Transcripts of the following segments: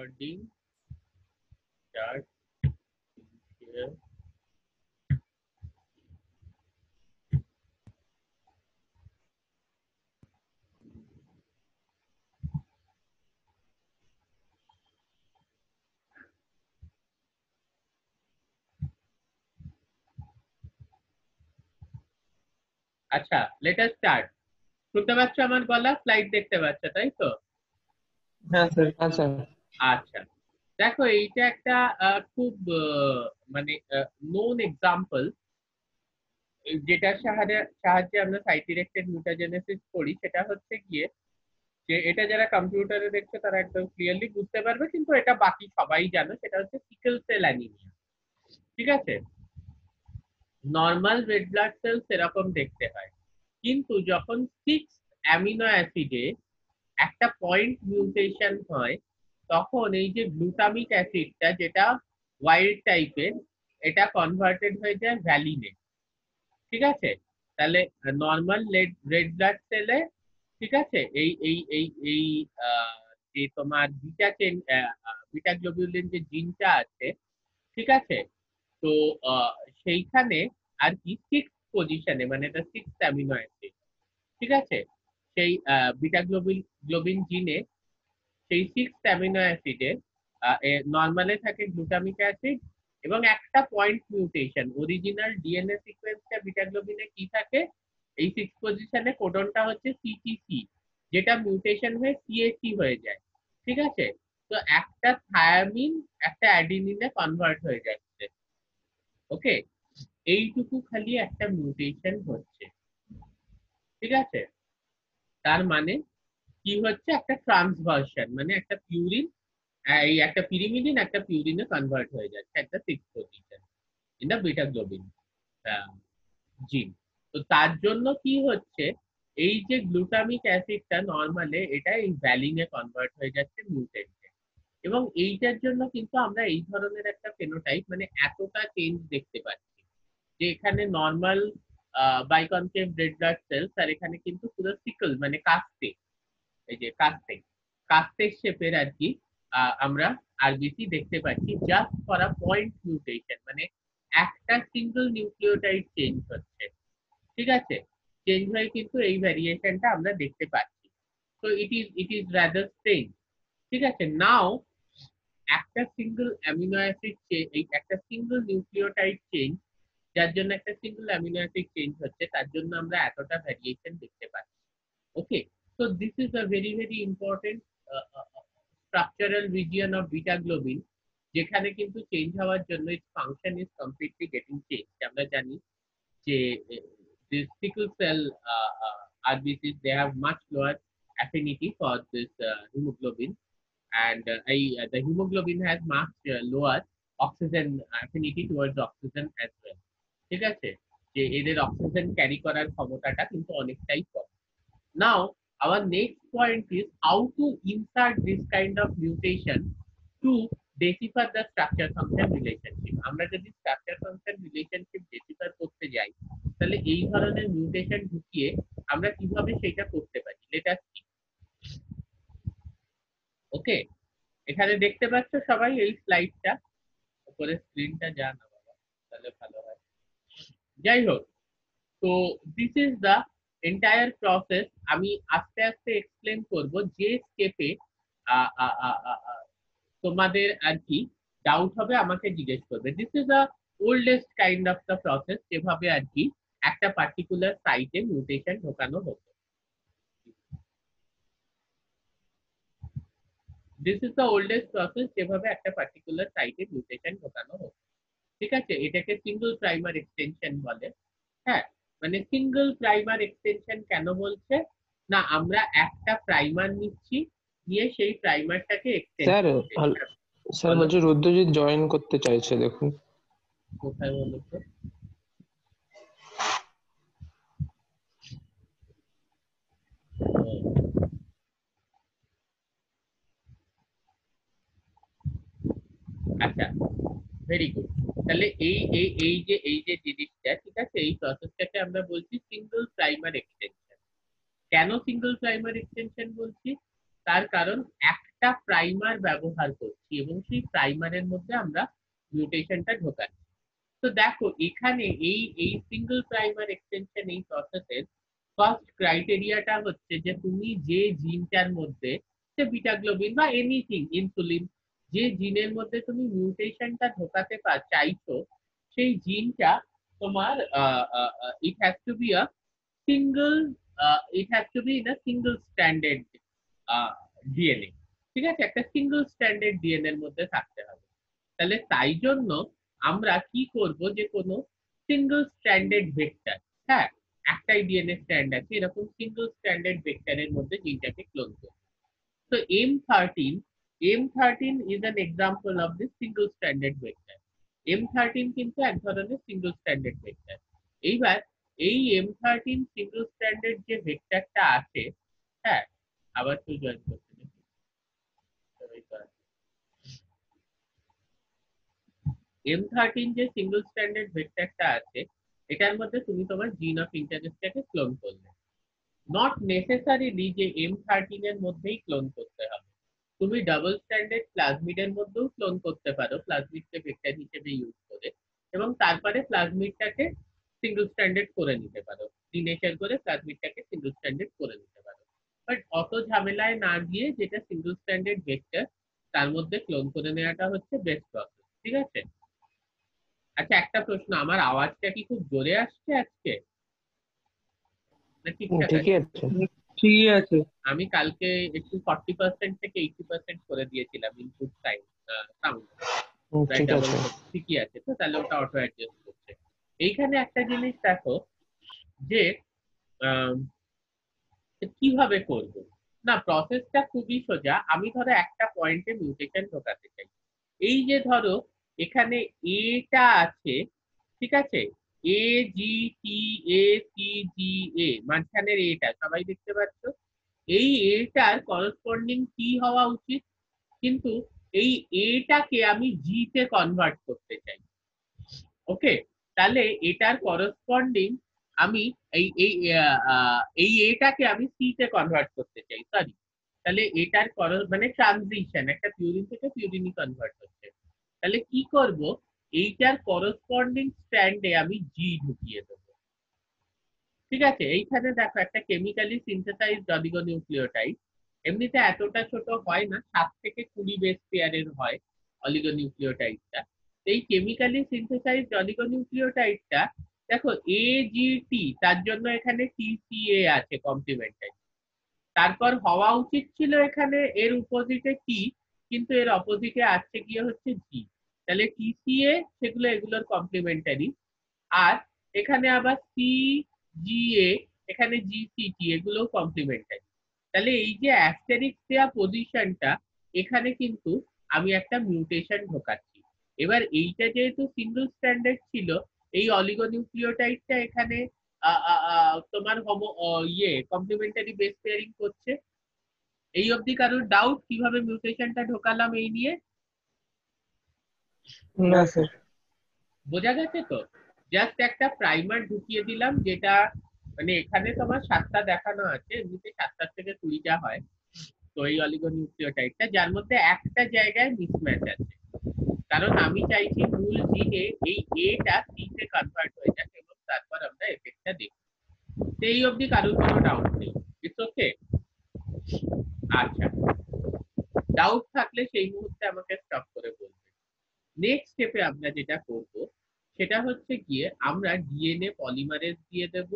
recording start here. আচ্ছা, let us start. শুনতে পাচ্ছ আমার গলা? স্লাইড দেখতে পাচ্ছ, তাই তো? হ্যাঁ স্যার, হ্যাঁ স্যার। আচ্ছা, দেখো এইটা একটা খুব মানে নোন এক্সাম্পল, যেটার সাহায্যে আমরা সাইট ডিরেক্টেড মিউটাজেনেসিস করি। সেটা হচ্ছে গিয়ে যে এটা যারা কম্পিউটারে দেখছো তারা একদম ক্লিয়ারলি বুঝতে পারবে, কিন্তু এটা বাকি সবাই জানো। সেটা হচ্ছে সিকেল সেল অ্যানিমিয়া। ঠিক আছে, নর্মাল রেড ব্লাড সেল সেরকম দেখতে হয়, কিন্তু যখন 6 অ্যামিনো অ্যাসিডে একটা পয়েন্ট মিউটেশন হয়, তখন এই যে গ্লুটামিক অ্যাসিডটা যেটা ওয়াইল্ড টাইপের, এটা কনভার্টেড হয়ে যায় ভ্যালিনে। ঠিক আছে, তাহলে নর্মাল রেড ব্লাড সেলে, ঠিক আছে, এই এই এই এই যে তোমার বিটা গ্লোবিউলিন যে জিনটা আছে, ঠিক আছে, তো সেইখানে আর কি 6 পজিশনে, মানে এটা 6 অ্যামিনো অ্যাসিড, ঠিক আছে, সেই বিটা গ্লোবিন জিনে সেই 6 অ্যামিনো অ্যাসিডে নর্মালে থাকে গ্লুটামিক অ্যাসিড, এবং একটা পয়েন্ট মিউটেশন, অরিজিনাল ডিএনএ সিকোয়েন্সটা বিটা গ্লোবিনে কি থাকে, এই 6 পজিশনে কোডনটা হচ্ছে সিটিসি, যেটা মিউটেশন হয়ে সিএসি হয়ে যায়। ঠিক আছে, তো একটা থায়ামিন একটা অ্যাডিনিনে কনভার্ট হয়ে যাচ্ছে। ওকে, এইটুকু খালি একটা মিউটেশন হচ্ছে। ঠিক আছে, তার মানে কি হচ্ছে, একটা ট্রান্সভার্সন, মানে একটা পিউরিন, এই একটা পিরিমিডিন একটা পিউরিনে কনভার্ট হয়ে যাচ্ছে, একটা 6 position in the beta globin gene. তো তার জন্য কি হচ্ছে, এই যে গ্লুটামিক অ্যাসিডটা নরমালে এটা এই ভ্যালিনে কনভার্ট হয়ে যাচ্ছে মিউটেন্টে, এবং এইটার জন্য কিন্তু আমরা এই ধরনের একটা ফেনোটাইপ, মানে এতটা চেঞ্জ দেখতে পাচ্ছি, যে এখানে নর্মাল বাইকনকেভ রেড ব্লাড সেলস, আর এখানে কিন্তু পুরো সিকল মানে কাস্তে, এই যে কাস্তে কাস্তে শেপের আর কি আমরা আরবিসি দেখতে পাচ্ছি, just for a point mutation, মানে একটা সিঙ্গেল নিউক্লিওটাইড চেঞ্জ হচ্ছে। ঠিক আছে, চেঞ্জ হয়ে কিন্তু এই ভ্যারিয়েশনটা আমরা দেখতে পাচ্ছি। তো ইট ইজ রাদার স্ট্রেঞ্জ। ঠিক আছে, নাও একটা সিঙ্গেল অ্যামিনো অ্যাসিড এই একটা সিঙ্গেল নিউক্লিওটাইড চেঞ্জ, যার জন্য একটা সিঙ্গেল অ্যামিনো অ্যাসিড চেঞ্জ হচ্ছে, তার জন্য আমরা এতটা ভ্যারিয়েশন দেখতে পাচ্ছি। ওকে, so this is a very very important structural region of beta globin, যেখানে কিন্তু চেঞ্জ হওয়ার জন্য its function is completely getting changed। আমরা জানি যে this sickle cell RBCs, they have much lower affinity for this hemoglobin, and the hemoglobin has much lower oxygen affinity towards oxygen as well। ঠিক আছে, যে এদের oxygen carry করার ক্ষমতাটা কিন্তু অনেকটাই কম। Now, our next point is how to insert this kind of mutation to decipher the structure function relationship। আমরা যদি structure function relationship decipher করতে যাই, তাহলে এই ধরনের মিউটেশন ঢুকিয়ে আমরা কিভাবে সেটা করতে পারি। Let us see। ওকে, এখানে দেখতে পাচ্ছ সবাই এই স্লাইডটা, উপরে স্ক্রিনটা যা না বাবা, তাহলে ভালো হয়। যাই হোক, তো this is the entire process. আমি আস্তে আস্তে এক্সপ্লেন করব, যে স্টেপে তোমাদের আর কি ডাউট হবে আমাকে জিজ্ঞেস করবে। This is the oldest kind of the process, যেভাবে আর কি একটা পার্টিকুলার সাইটে মিউটেশন ঢোকানো হতো। This is the oldest process, যেভাবে একটা পার্টিকুলার সাইটে মিউটেশন ঢোকানো হতো। ঠিক আছে, এটাকে সিঙ্গল প্রাইমার এক্সটেনশন বলে। হ্যাঁ, মানে সিঙ্গল প্রাইমার এক্সটেনশন কেন বলছে না, আমরা একটা প্রাইমার নিচ্ছি, নিয়ে সেই প্রাইমারটাকে এক্সটেন্ড স্যার করছি। স্যার বলো, বলছি রুদ্রজিৎ জয়েন করতে চাইছে, দেখুন। কোথায় বলো তো? আচ্ছা, ভেরি গুড। তাহলে এই যে জিনিসটা, ঠিক আছে, এই প্রসেসটাকে আমরা বলছি সিঙ্গল প্রাইমার এক্সটেনশন। কেন সিঙ্গল প্রাইমার এক্সটেনশন বলছি, তার কারণ একটা প্রাইমার ব্যবহার করছি এবং সেই প্রাইমারের মধ্যে আমরা মিউটেশনটা ঢোকাচ্ছি। তো দেখো এখানে এই সিঙ্গেল প্রাইমার এক্সটেনশন এই প্রসেসের ফার্স্ট ক্রাইটেরিয়াটা হচ্ছে যে তুমি যে জিনটার মধ্যে, সে বিটা গ্লোবিন বা এনিথিং ইনসুলিন, যে জিনের মধ্যে তুমি মিউটেশনটা ঢোকাতে চাইছো, সেই জিনটা তোমার it has to be a single, it has to be in a single standard DNA. ঠিক আছে, একটা সিঙ্গল স্ট্যান্ডার্ড ডিএনএ এর মধ্যে থাকতে হবে। তাহলে তাই জন্য আমরা কি করব, যে কোনো সিঙ্গল স্ট্যান্ডার্ড ভেক্টর, হ্যাঁ একটাই ডিএনএ স্ট্র্যান্ড আছে, এরকম সিঙ্গল স্ট্যান্ডার্ড ভেক্টরের মধ্যে জিনটাকে ক্লোন করব। তো M13 is an example of this single stranded vector. M13 কিন্তু এক ধরনের সিঙ্গল স্ট্যান্ডার্ড ভেক্টর। এইবার এই M13 সিঙ্গল স্ট্যান্ডার্ড যে ভেক্টরটা আছে, হ্যাঁ আবার তুই জয়েন করতে M13 যে সিঙ্গল স্ট্যান্ডার্ড ভেক্টরটা আছে, এটার মধ্যে তুমি তোমার জিন অফ ইন্টারেস্টটাকে ক্লোন করলে। নট নেসেসারিলি যে M13 এর মধ্যেই ক্লোন করতে হবে, তুমি ডাবল স্ট্যান্ডার্ড প্লাজমিডের মধ্যেও ক্লোন করতে পারো, প্লাজমিডকে ভেক্টর হিসেবে ইউজ করে, এবং তারপরে প্লাজমিডটাকে সিঙ্গল স্ট্যান্ডার্ড করে নিতে পারো, ডিনেচার করে প্লাজমিডটাকে সিঙ্গল স্ট্যান্ডার্ড করে নিতে পারো। বাট অত ঝামেলায় না গিয়ে যেটা সিঙ্গল স্ট্যান্ডার্ড ভেক্টর তার মধ্যে ক্লোন করে নেওয়াটা হচ্ছে বেস্ট প্রসেস। ঠিক আছে, আচ্ছা একটা প্রশ্ন, আমার আওয়াজটা কি খুব জোরে আসছে আজকে না ঠিকঠাক আছে? ঠিকই আছে। ঠিকই আছে। আমি কালকে একটু 40% থেকে 80% করে দিয়েছিলাম ইনপুট সাউন্ড, ঠিক আছে। ঠিকই আছে তো, তাহলে ওটা অটো অ্যাডজাস্ট করছে। এইখানে একটা জিনিস দেখো যে আম, কিভাবে করব, না প্রসেসটা খুবই সোজা। আমি ধরো একটা পয়েন্টে মিউটেশন ঢোকাতে চাই, এই যে ধরো এখানে এটা আছে, ঠিক আছে, এ জি টি এ সি জি এ, মাঝখানের এটা সবাই দেখতে পাচ্ছ, এই এটার করসপন্ডিং কি হওয়া উচিত, কিন্তু এই এটাকে আমি জি তে কনভার্ট করতে চাই। ওকে, তাহলে এটার করসপন্ডিং আমি এই এই এই এটাকে আমি সি তে কনভার্ট করতে চাই, সরি, তাহলে এটার মানে ট্রানজিশন একটা পিউরিন থেকে পিউরিনে কনভার্ট হচ্ছে। তাহলে কি করব, এইটার করসপন্ডিং স্ট্র্যান্ডে আমি জি ঢুকিয়ে দেবো। ঠিক আছে, এইখানে দেখো একটা কেমিক্যালি সিনথেসাইজড অলিগোনিউক্লিওটাইড, এমনিতে এতটা ছোট হয় না, 7 থেকে 20 বেস পেয়ারের হয় অলিগোনিউক্লিওটাইডটা। এই কেমিক্যালি সিনথেসাইজড অলিগোনিউক্লিওটাইডটা দেখো এজিটি, তার জন্য এখানে টিসিএ আছে কমপ্লিমেন্টারি, তারপর হওয়া উচিত ছিল এখানে এর অপোজিটে টি, কিন্তু এর অপোজিটে আসছে গিয়ে হচ্ছে জি, তাহলে টিসিএ সেগুলো এগুলোর কমপ্লিমেন্টারি, আর এখানে আবার সি জিএ, এখানে জিসিটি, এগুলো কমপ্লিমেন্টারি। তাহলে এই যে অ্যাস্টেরিক্স দেওয়া পজিশনটা, এখানে কিন্তু আমি একটা মিউটেশন ঢোকাচ্ছি। এবার এইটা যেহেতু সিঙ্গল স্ট্যান্ডার্ড ছিল, এই অলিগোনিউক্লিওটাইডটা এখানে তোমার কমপ্লিমেন্টারি বেস পেয়ারিং করছে। এই অবধি কারোর ডাউট কিভাবে মিউটেশনটা ঢোকালাম এই নিয়ে? না স্যার। বোঝা গেছে তো? জাস্ট একটা প্রাইমার ঢুকিয়ে দিলাম, যেটা মানে এখানে তোমার 7টা দেখানো আছে, এমনিতে 7টার থেকে 20টা হয়। তো এই অলিগোনিউক্লিওটাইডটা, যার মধ্যে একটা জায়গায় মিসম্যাচ আছে, কারণ আমি চাইছি মূল জিনে এই এটা সি তে কনভার্ট হয়ে যাক এবং তারপর আমরা এফেক্টটা দেখি। সেই অবধি কারোর কোনো ডাউট নেই? It's okay. আচ্ছা, ডাউট থাকলে সেই মুহূর্তে আমাকে স্টপ করে বলবে। নেক্সট স্টেপে আমরা যেটা করব সেটা হচ্ছে গিয়ে আমরা ডিএনএ পলিমারেজ দিয়ে দেব,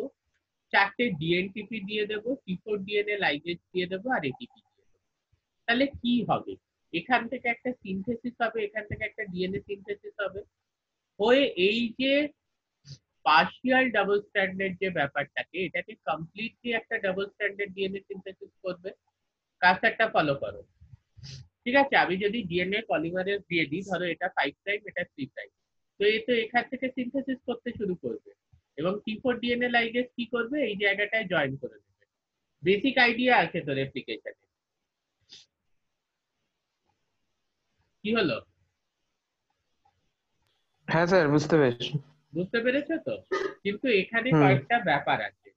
4টে ডিএনটিপি দিয়ে দেব, টি4 ডিএনএ লাইগেজ দিয়ে দেব, আর এটিপি দিয়ে দেব। তাহলে কি হবে, এখান থেকে একটা সিনথেসিস হবে, এখান থেকে একটা ডিএনএ সিনথেসিস হবে, হয়ে এই যে পার্শিয়াল ডাবল স্ট্যান্ডার্ড যে ব্যাপারটাকে, এটাকে কমপ্লিটলি একটা ডাবল স্ট্যান্ডার্ড ডিএনএ সিনথেসিস করবে। কালচারটা ফলো করো। ঠিক আছে, আমি যদি ডিএনএ পলিমারেজ দিয়ে দিই, ধরো এটা 5 প্রাইম, এটা 3 প্রাইম, তো এ তো এখান থেকে সিনথেসিস করতে শুরু করবে, এবং টি4 ডিএনএ লাইগেজ কি করবে, এই জায়গাটায় জয়েন করে দেবে। বেসিক আইডিয়া আছে তো রেপ্লিকেশনে? কি হলো? হ্যাঁ স্যার, বুঝতে পেরেছি। বুঝতে পেরেছো তো? কিন্তু এখানে হুম। কয়েকটা ব্যাপার আছে।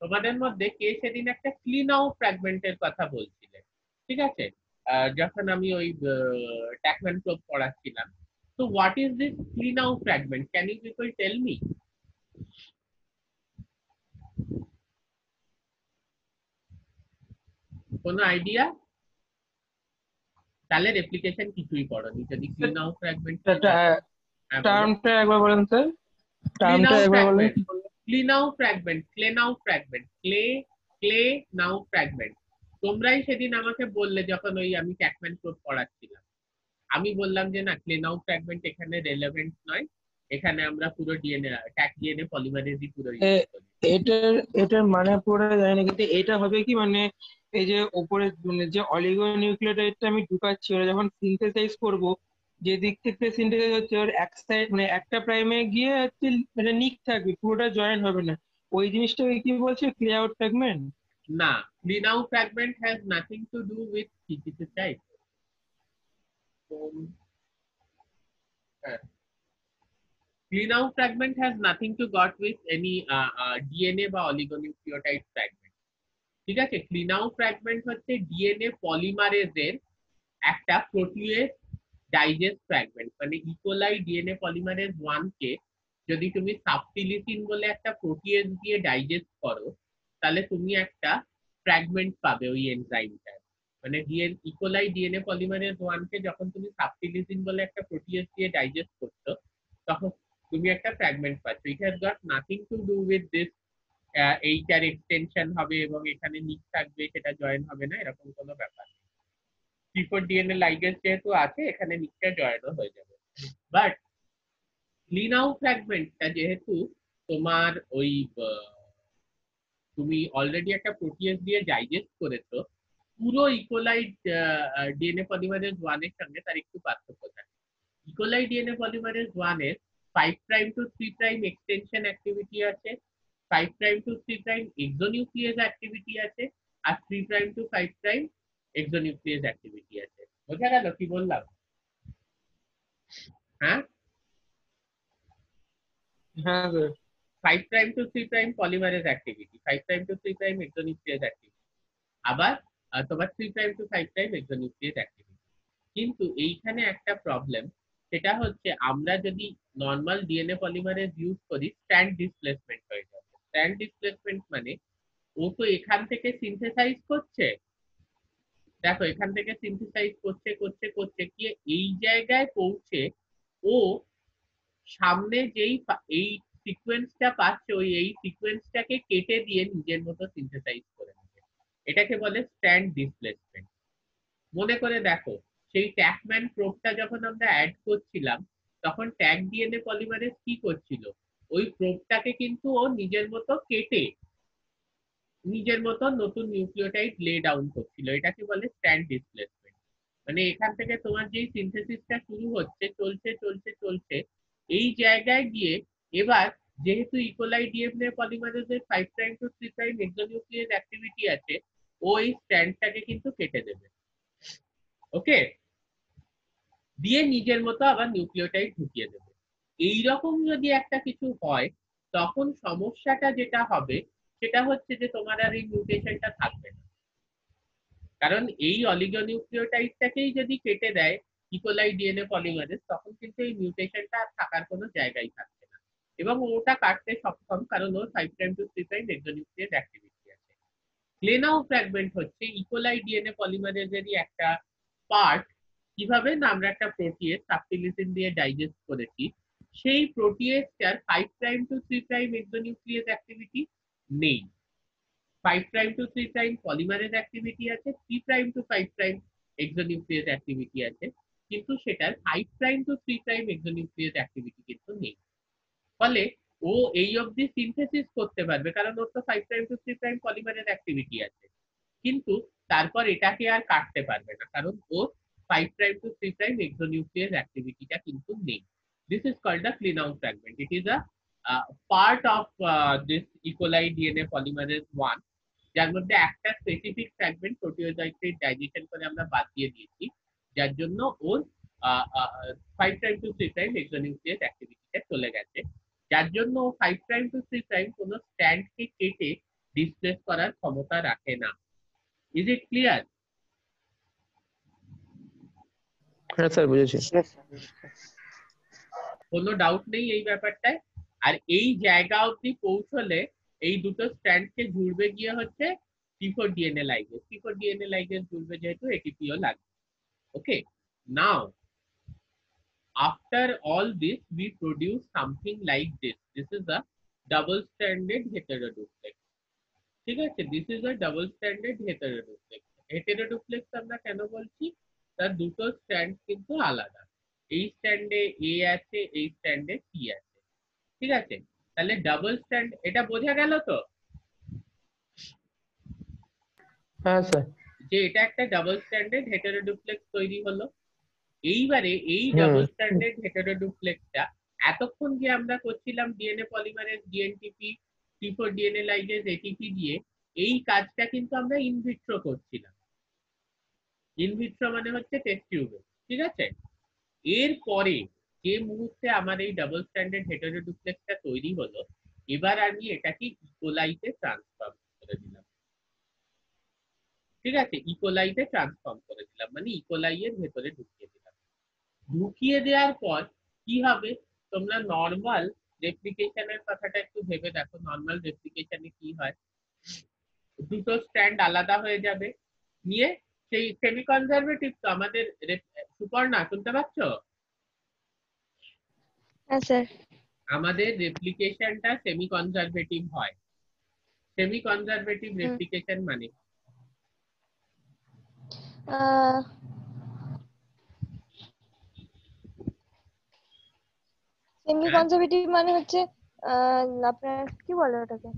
তোমাদের মধ্যে কে সেদিন একটা ক্লিন আউট ফ্র্যাগমেন্টের কথা বলছিলে, ঠিক আছে, যখন আমি ওই ট্যাকম্যান প্রোব পড়াচ্ছিলাম। তো what is this clean out fragment, can you people tell me? কোনো আইডিয়া? তাহলে রেপ্লিকেশন কিছুই পড়োনি যদি ক্লিন আউট ফ্র্যাগমেন্ট কি জানো। হ্যাঁ বলো। টার্মটা একবার বলেন স্যার, ক্লিন টার্মটা আউট একবার বলেন। Fragment, clean out fragment, Klenow fragment, Klenow fragment. তোমরাই সেদিন আমাকে বললে যখন ওই আমি ট্যাকম্যান প্রোব পড়াচ্ছিলাম, আমি বললাম যে না, ক্লে নাউ ফ্র্যাগমেন্ট এখানে রেলেভেন্ট নয়, এখানে আমরা পুরো ডিএনএ ট্যাগ ডিএনএ পলিমারেজই পুরো ইউজ এ- করি। এটার এটার মানে পুরো জানি না, কিন্তু এটা হবে কি মানে এই যে ওপরে মানে যে অলিগো নিউক্লিওটাইডটা আমি ঢুকাচ্ছি ওরা যখন সিনথেসাইজ করব, যে দিক থেকে সিনথেসাইজ হচ্ছে ওর এক সাইড মানে একটা প্রাইমে গিয়ে হচ্ছে মানে নিক থাকবে, পুরোটা জয়েন হবে না। ওই জিনিসটাকে কি বলছে, ক্লিয়ার আউট ফ্র্যাগমেন্ট? না, clean out fragment has nothing to do with কি কিছু চাই। Clean out fragment has nothing to got with any DNA বা oligonucleotide fragment। ঠিক আছে, ক্লিন আউট ফ্র্যাগমেন্ট হচ্ছে ডিএনএ পলিমারেজের একটা প্রোটিয়েজ ডাইজেস্ট ফ্র্যাগমেন্ট। মানে ইকোলাই ডিএনএ পলিমারেজ 1 কে যদি তুমি সাবটিলিসিন বলে একটা প্রোটিয়েজ দিয়ে ডাইজেস্ট করো, তাহলে তুমি একটা ফ্র্যাগমেন্ট পাবে ওই এনজাইমটার। মানে ইকোলাই ডিএনএ পলিমারেজ 1 কে যখন তুমি সাবটিলিসিন বলে একটা প্রোটিয়েজ দিয়ে ডাইজেস্ট করছো, তখন তুমি একটা ফ্র্যাগমেন্ট পাচ্ছ। It has got nothing to do with this এইটার এক্সটেনশন হবে এবং এখানে নিক থাকবে, সেটা জয়েন হবে না, এরকম কোনো ব্যাপার নেই। C4 ডিএনএ লাইগেজ যেহেতু আছে, এখানে নিকটা জয়েনও হয়ে যাবে। বাট ক্লিন আউট ফ্র্যাগমেন্টটা যেহেতু তোমার ওই তুমি অলরেডি একটা প্রোটিয়েজ দিয়ে ডাইজেস্ট করেছো, পুরো ইকোলাইড ডিএনএ পলিমারেজ 1 এর সঙ্গে তার একটু পার্থক্য থাকে। ইকোলাই ডিএনএ পলিমারেজ 1 এর 5 prime to 3 prime extension activity আছে, 5 prime to 3 prime exonuclease activity আছে, আর 3 prime to 5 prime exonuclease activity আছে। বোঝা গেল কি বললাম? হ্যাঁ, হ্যাঁ sir. 5 prime to 3 prime polymerase activity, 5 prime to 3 prime exonuclease activity, আবার তোমার 3 prime to 5 prime exonuclease activity. কিন্তু এইখানে একটা প্রবলেম, সেটা হচ্ছে আমরা যদি নর্মাল ডিএনএ পলিমারেজ ইউজ করি, স্ট্র্যান্ড ডিসপ্লেসমেন্ট হয়ে যাবে। স্ট্র্যান্ড ডিসপ্লেসমেন্ট মানে ও তো এখান থেকে সিনথেসাইজ করছে, দেখো এখান থেকে সিনথেসাইজ করছে করছে করছে কি এই জায়গায় পৌঁছে ও সামনে এই সিকোয়েন্সটা পাচ্ছে, এই সিকোয়েন্সটাকে কেটে দিয়ে নিজের মতো সিনথেসাইজ করে নেবে। এটাকে বলে স্ট্র্যান্ড ডিসপ্লেসমেন্ট। মনে করে দেখো, সেই ট্যাকম্যান প্রোবটা যখন আমরা অ্যাড করছিলাম, তখন ট্যাগ ডিএনএ পলিমারেজ কি করছিল, ওই প্রোবটাকে কিন্তু ও নিজের মতো কেটে নিজের মতো নতুন নিউক্লিওটাইড লে ডাউন করছিল। এটাকে বলে স্ট্যান্ড ডিসপ্লেসমেন্ট। মানে এখান থেকে তোমার যেই সিনথেসিসটা শুরু হচ্ছে, চলছে চলছে চলছে, এই জায়গায় গিয়ে এবার যেহেতু ইকোলাই ডিএনএ পলিমারেজের 5 prime to 3 prime exonuclease activity আছে, ও এই স্ট্যান্ডটাকে কিন্তু কেটে দেবে। ওকে, দিয়ে নিজের মতো আবার নিউক্লিওটাইড ঢুকিয়ে দেবে। এইরকম যদি একটা কিছু হয়, তখন সমস্যাটা যেটা হবে সেটা হচ্ছে যে তোমার আর এই মিউটেশনটা থাকবে না। কারণ এই অলিগোনিউক্লিওটাইডটাকেই যদি কেটে দেয় ইকোলাই ডিএনএ পলিমারেজ, তখন কিন্তু এই মিউটেশনটা আর থাকার কোনো জায়গায় থাকবে না, এবং ওটা কাটতে সক্ষম, কারণ ওর 5 prime to 3 prime exonuclease activity আছে। ক্লেনাউ ফ্র্যাগমেন্ট হচ্ছে ইকোলাই ডিএনএ পলিমারেজেরই একটা পার্ট। কিভাবে না, আমরা একটা প্রোটিয়েজ সাবটিলিসিন দিয়ে ডাইজেস্ট করেছি, সেই প্রোটিয়েজটার 5 prime to 3 prime exonuclease activity নেই। 5 prime to 3 prime polymerase activity আছে, 3 prime to 5 prime exonuclease activity আছে, কিন্তু সেটার 5 prime to 3 prime exonuclease activity কিন্তু নেই। ফলে ও এই অবধি সিনথেসিস করতে পারবে, কারণ ওর তো 5 prime to 3 prime polymerase activity আছে, কিন্তু তারপর এটাকে আর কাটতে পারবে না, কারণ ওর 5 প্রাইম টু 3 প্রাইম এক্সোনিউক্লিয়েজ অ্যাক্টিভিটিটা কিন্তু নেই। This is called a clean out fragment. It is a part of this E coli DNA polymerase 1, যার মধ্যে একটা স্পেসিফিক ফ্র্যাগমেন্ট প্রোটিওজয়েড ডাইজেশন করে আমরা বাদ দিয়ে দিয়েছি, যার জন্য ওর 5 প্রাইম টু 3 প্রাইম এক্সোনিউক্লিয়েজ অ্যাক্টিভিটিটা চলে গেছে, যার জন্য 5 প্রাইম টু 3 প্রাইম কোনো স্ট্যান্ডকে কেটে ডিসপ্লেস করার ক্ষমতা রাখে না। Is it clear? হ্যাঁ স্যার বুঝেছি। কোনো ডাউট নেই এই ব্যাপারটায়। আর এই জায়গা অবধি পৌঁছলে এই দুটো স্ট্র্যান্ডকে জুড়বে গিয়ে হচ্ছে C4 DNA ligase. C4 DNA ligase জুড়বে যেহেতু ATPও লাগবে। ওকে, নাও after all this we produce something like this. This is a double stranded heteroduplex. ঠিক আছে, this is a double standard heteroduplex. Heteroduplex আমরা কেন বলছি, তার দুটো স্ট্যান্ড কিন্তু আলাদা। এই স্ট্যান্ডে এ আছে, এই স্ট্যান্ডে সি আছে। ঠিক আছে, তাহলে ডাবল স্ট্যান্ড, এটা বোঝা গেল তো হ্যাঁ স্যার। যে এটা একটা ডাবল স্ট্যান্ডার্ড হেটেরোডুপ্লেক্স তৈরি হলো। এইবারে এই হুম। ডাবল স্ট্যান্ডার্ড হেটেরোডুপ্লেক্সটা এতক্ষণ যে আমরা করছিলাম DNA polymerase, dNTP, C4 DNA ligase, ATP দিয়ে, এই কাজটা কিন্তু আমরা ইনভিট্রো করছিলাম। ইনভিট্রো মানে হচ্ছে টেস্ট টিউবে। ঠিক আছে, এরপরে যে মুহূর্তে আমার এই ডাবল স্ট্যান্ডার্ড হেটেরোডুপ্লেক্সটা তৈরি হলো, এবার আমি এটাকে ইকোলাইতে ট্রান্সফর্ম করে দিলাম। ঠিক আছে, ইকোলাইতে ট্রান্সফর্ম করে দিলাম মানে ইকোলাইয়ের ভেতরে ঢুকিয়ে দিলাম। ঢুকিয়ে দেওয়ার পর কি হবে, তোমরা নর্মাল রেপ্লিকেশনের কথাটা একটু ভেবে দেখো। নর্মাল রেপ্লিকেশনে কি হয়, দুটো স্ট্যান্ড আলাদা হয়ে যাবে, নিয়ে সেই সেমি কনজারভেটিভ তো আমাদের সুপর্ণা শুনতে পাচ্ছ? হ্যাঁ স্যার। আমাদের রেপ্লিকেশনটা সেমি কনজারভেটিভ হয়। সেমি কনজারভেটিভ রেপ্লিকেশন মানে সেমি কনজারভেটিভ মানে হচ্ছে আপনার কি বলে ওটাকে,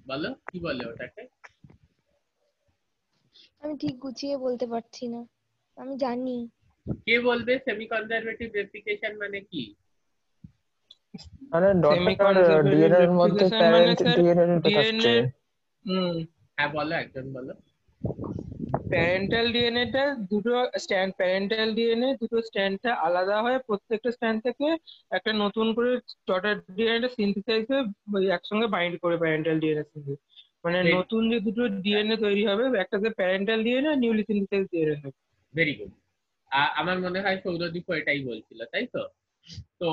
বলো কি বলে ওটাকে? আমি ঠিক গুছিয়ে বলতে পারছি না, আমি জানি। কে বলবে সেমি কনজারভেটিভ রেপ্লিকেশন মানে কি? মানে সেমি ডটার কনজারভেটিভ ডিএনএ এর মধ্যে রেপ্লিকেশন মানে প্যারেন্ট স্যার ডিএনএ টা ডিএনএ, থাকছে। হ্যাঁ বলো, একজন বলো। প্যারেন্টাল ডিএনএটা দুটো স্ট্যান্ড, প্যারেন্টাল ডিএনএ দুটো স্ট্যান্ডটা আলাদা হয়, প্রত্যেকটা স্ট্যান্ড থেকে একটা নতুন করে ডটার ডিএনএটা সিনথেসাইজ হয়ে একসঙ্গে বাইন্ড করে প্যারেন্টাল ডিএনএ সঙ্গে, মানে নতুন যে দুটো ডিএনএ তৈরি হবে একটাতে parental DNA newly synthesise DNA হবে। Very good. আমার মনে হয় সৌরদীপ এটাই বলছিল, তাই তো? তো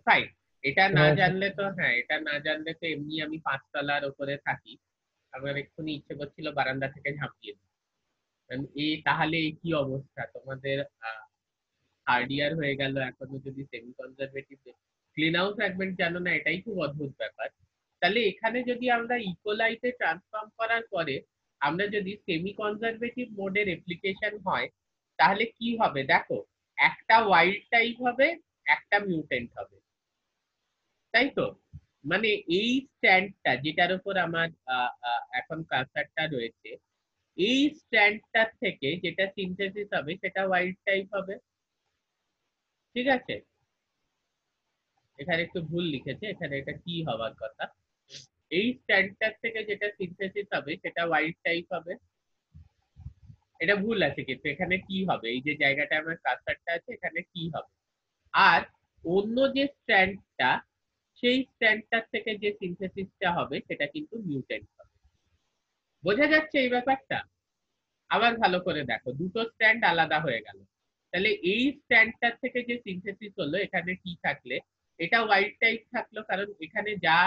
ফাইন, এটা না হ্যাঁ, জানলে তো, হ্যাঁ এটা না জানলে তো এমনি আমি 5 তলার উপরে থাকি, আমার এক্ষুনি ইচ্ছে করছিল বারান্দা থেকে ঝাঁপিয়ে দিই। তাহলে এই কি অবস্থা তোমাদের, থার্ড ইয়ার হয়ে গেল এখনো যদি semi conservative clean out fragment জানো না, এটাই খুব অদ্ভুত ব্যাপার। তাহলে এখানে যদি আমরা ইকোলাইতে ট্রান্সফর্ম করার পরে আমরা যদি সেমি কনজারভেটিভ মোডে রেপ্লিকেশন হয়, তাহলে কি হবে দেখো, একটা ওয়াইল্ড টাইপ হবে, একটা মিউটেন্ট হবে, তাই তো? মানে এই স্ট্যান্ডটা যেটার উপর আমার এখন কার্সারটা রয়েছে, এই স্ট্যান্ডটার থেকে যেটা সিনথেসিস হবে সেটা ওয়াইল্ড টাইপ হবে। ঠিক আছে, এখানে একটু ভুল লিখেছে, এখানে এটা কি হওয়ার কথা, এই স্ট্যান্ডটার থেকে যেটা সিনথেসিস হবে সেটা ওয়াইল্ড টাইপ হবে। এটা ভুল আছে কিন্তু এখানে কি হবে, এই যে জায়গাটা আমার কার্সারটা আছে এখানে কি হবে, আর অন্য যে স্ট্যান্ডটা, সেই স্ট্যান্ডটার থেকে যে সিনথেসিসটা হবে সেটা কিন্তু মিউটেন্ট হবে। বোঝা যাচ্ছে এই ব্যাপারটা? আবার ভালো করে দেখো, দুটো স্ট্যান্ড আলাদা হয়ে গেল, তাহলে এই স্ট্যান্ডটার থেকে যে সিনথেসিস হলো এখানে কি থাকলে, এটা ওয়াইল্ড টাইপ থাকলো, কারণ এখানে যা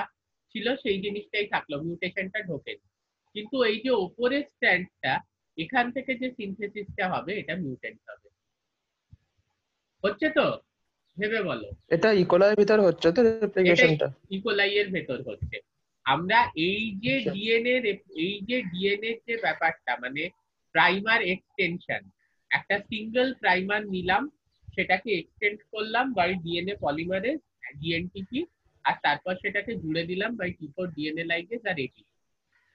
ছিল সেই জিনিসটাই থাকলো, মিউটেশনটা ঢোকেনি। কিন্তু এই যে ওপরের স্ট্যান্ডটা, এখান থেকে যে সিনথেসিসটা হবে এটা মিউটেন্ট হবে। হচ্ছে তো? ভেবে বলো। এটা ইকোলার ভিতর হচ্ছে তো এটাই রেপ্লিকেশনটা? ইকোলাই এর ভেতর হচ্ছে। আমরা এই যে আচ্ছা। ডিএনএ, এই যে ডিএনএ যে ব্যাপারটা মানে প্রাইমার এক্সটেনশন, একটা সিঙ্গেল প্রাইমার নিলাম, সেটাকে এক্সটেন্ড করলাম বাই ডিএনএ পলিমারেজ, ডিএনটিপি, আর তারপর সেটাকে জুড়ে দিলাম বাই T4 ডিএনএ লাইগেজ আর ATP.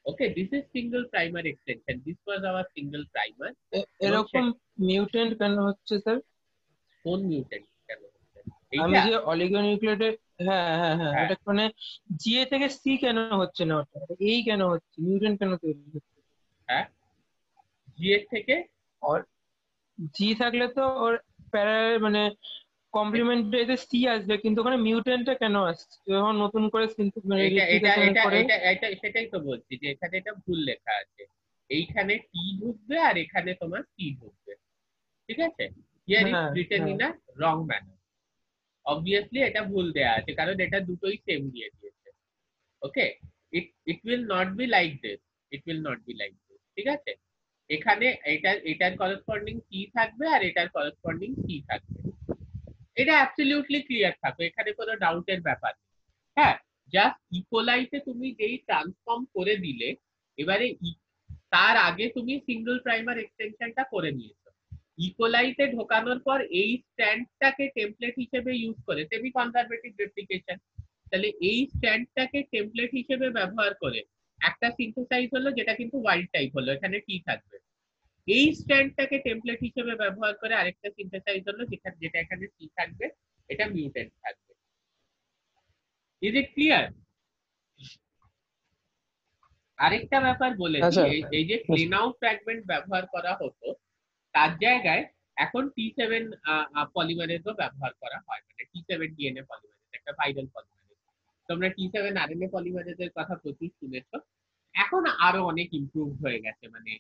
Okay, this is single primer extension, this was our single primer. এবং এরকম মিউটেন্ট কেন হচ্ছে স্যার? কোন মিউটেন্ট কেন হচ্ছে? আমি এইটা, যে অলিগোনিউক্লিওটাইড, হ্যাঁ হ্যাঁ হ্যাঁ, হ্যাঁ এটা মানে জিএ থেকে সি কেন হচ্ছে না, ওটা এই কেন হচ্ছে, মিউটেন্ট কেন তৈরি হচ্ছে? হ্যাঁ, জিএস থেকে জি থাকলে তো ওর প্যারালাল মানে কমপ্লিমেন্টারিতে সি আসবে, কিন্তু ওখানে মিউটেন্টটা কেন আসছে যখন নতুন করে মানে এটা এটা রেপ্লিকেশন এটা করে? এটা এটা সেটাই তো বলছি যে এখানে এটা ভুল লেখা আছে, এইখানে টি ঢুকবে আর এখানে তোমার সি ঢুকবে। ঠিক আছে, হিয়ার ইজ হ্যাঁ রিটেন হ্যাঁ in a wrong manner. Obviously এটা ভুল দেয়া আছে, কারণ এটা দুটোই সেম দিয়ে দিয়েছে। Okay, it will not be like this, it will not be like this. ঠিক আছে, এখানে এটার করসপন্ডিং কি থাকবে আর এটার করসপন্ডিং কি থাকবে, এটা অ্যাবসলিউটলি ক্লিয়ার থাকবে, এখানে কোনো ডাউটের ব্যাপার নেই। হ্যাঁ, জাস্ট ইকোলাইতে তুমি যেই ট্রান্সফর্ম করে দিলে, এবারে তার আগে তুমি সিঙ্গেল প্রাইমার এক্সটেনশনটা করে নিয়েছো, ইকোলাইতে ঢোকানোর পর এই স্ট্যান্ডটাকে টেমপ্লেট হিসেবে ইউজ করে, সেমি কনজারভেটিভ রেপ্লিকেশন, তাহলে এই স্ট্যান্ডটাকে টেমপ্লেট হিসেবে ব্যবহার করে একটা সিনথেসাইজ হলো, যেটা কিন্তু ওয়াইল্ড টাইপ হলো, এখানে টি থাকবে। এই স্ট্যান্ডটাকে টেমপ্লেট হিসেবে ব্যবহার করে আরেকটা সিনথেসাইজ হলো, যেটা এখানে টি থাকবে, এটা মিউটেন্ট থাকবে। Is it clear? আরেকটা ব্যাপার বলে হ্যাঁ দিই, স্যার। এই যে ক্লিনাউ ফ্র্যাগমেন্ট ব্যবহার করা হতো, তার জায়গায় এখন T7 পলিমারেজও ব্যবহার করা হয়, মানে T7 ডিএনএ পলিমারেজ, একটা ভাইরাল পলিমারেজ। তোমরা T7 আরএনএ পলিমারেজের কথা প্রচুর শুনেছো, এখন আরো অনেক ইমপ্রুভ হয়ে গেছে, মানে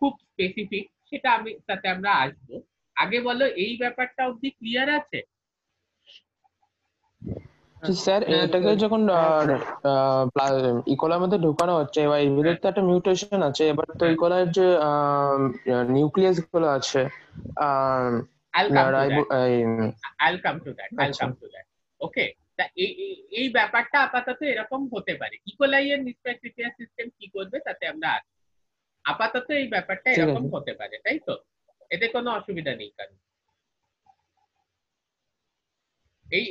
খুব স্পেসিফিক, সেটা তাতে আমরা আসবো। আগে বলো এই ব্যাপারটা অবধি ক্লিয়ার আছে? স্যার হ্যাঁ এটাকে স্যার। যখন ইকোলার মধ্যে ঢোকানো হচ্ছে, এবার এর ভিতরে তো একটা মিউটেশন আছে, এবার তো হ্যাঁ, ইকোলার যে নিউক্লিয়াস গুলো আছে, I'll come to ribo that. I'll come to that. I'll আচ্ছা come to that. Okay. তা এই ব্যাপারটা আপাতত এরকম হতে পারে। ইকোলাই এর নিষ্ক্রিয় সিস্টেম কি করবে তাতে আমরা আছি। আপাতত এই ব্যাপারটা ঠিক এরকম আছে। হতে পারে, তাই তো? এতে কোনো অসুবিধা নেই কারণ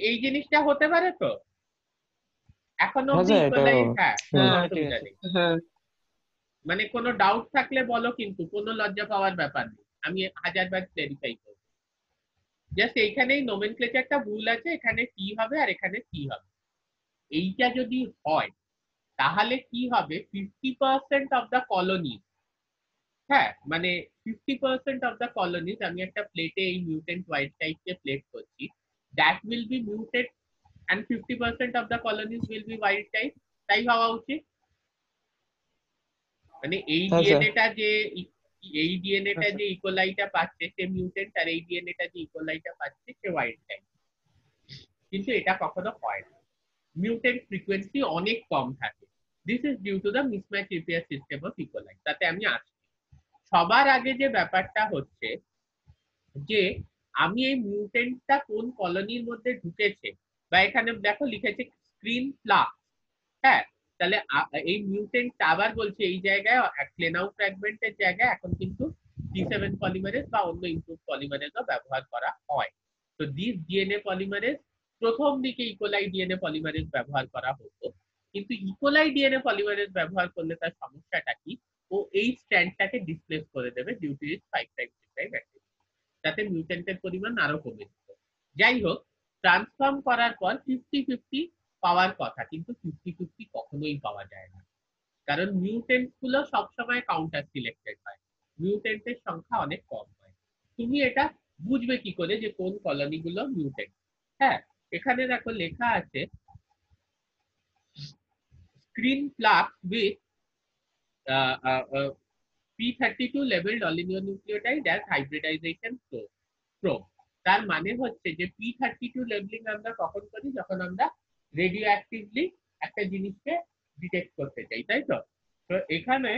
এই জিনিসটা হতে পারে তো এখন হ্যাঁ অব্দি স্যার, এটা ইকোলাই, হ্যাঁ, কোনো হ্যাঁ ঠিক অসুবিধা আছে। নেই। হ্যাঁ মানে কোনো ডাউট থাকলে বলো, কিন্তু কোনো লজ্জা পাওয়ার ব্যাপার নেই, আমি 1000বার ক্লেরিফাই করবো। জাস্ট এইখানেই নোমেনক্লেচারটা ভুল আছে, এখানে টি হবে আর এখানে টি হবে। এইটা যদি হয় তাহলে কি হবে, 50% অফ দ্য কলোনি, হ্যাঁ মানে 50% অফ দ্য কলোনিজ, আমি একটা প্লেটে এই মিউটেন্ট ওয়াইল্ড টাইপকে প্লেট করছি, that will be muted and 50% of the colonies will be wild type, তাই হওয়া উচিত। মানে এই হ্যাঁ স্যার। ডিএনএটা যে ইকোলাইটা পাচ্ছে সে মিউটেন্ট, আর এই ডিএনএটা যে ইকোলাইটা পাচ্ছে সে ওয়াইল্ড টাইপ, কিন্তু এটা কখনো হয় না, মিউটেন্ট ফ্রিকোয়েন্সি অনেক কম থাকে। This is due to the mismatch repair system of E coli. তাতে আমি আসছি। সবার আগে যে ব্যাপারটা হচ্ছে যে আমি এই মিউটেন্টটা কোন কলোনির মধ্যে ঢুকেছে, বা এখানে দেখো লিখেছে স্ক্রিন প্লাগ, হ্যাঁ, তাহলে এই মিউটেন্ট আবার বলছে এই জায়গায় ক্লেনাউ ফ্র্যাগমেন্টের জায়গায় এখন কিন্তু T7 পলিমারেজ বা অন্য ইমপ্রুভ পলিমারেজও ব্যবহার করা হয়। তো দিস ডিএনএ পলিমারেজ, প্রথম দিকে ইকোলাই ডিএনএ পলিমারেজ ব্যবহার করা হতো, কিন্তু ইকোলাই ডিএনএ পলিমারেজ ব্যবহার করলে তার সমস্যাটা কি, ও এই স্ট্যান্ডটাকে ডিসপ্লেস করে দেবে due to its 5 prime 3 prime activity, যাতে মিউটেন্টের পরিমাণ আরো কমে যেত। যাই হোক, ট্রান্সফর্ম করার পর 50-50 পাওয়ার কথা, কিন্তু 50-50 কখনোই পাওয়া যায় না, কারণ মিউটেন্ট গুলো সবসময় কাউন্টার সিলেক্টেড হয়, মিউটেন্টের সংখ্যা অনেক কম হয়। তুমি এটা বুঝবে কি করে যে কোন কলোনি গুলো মিউটেন্ট? হ্যাঁ, এখানে দেখো লেখা আছে screen plug with P32 labeled oligonucleotide as hybridization probe। তার মানে হচ্ছে যে P32 লেবেলিং আমরা কখন করি, যখন আমরা রেডিও অ্যাক্টিভলি একটা জিনিসকে ডিটেক্ট করতে চাই, তাই তো? তো এখানে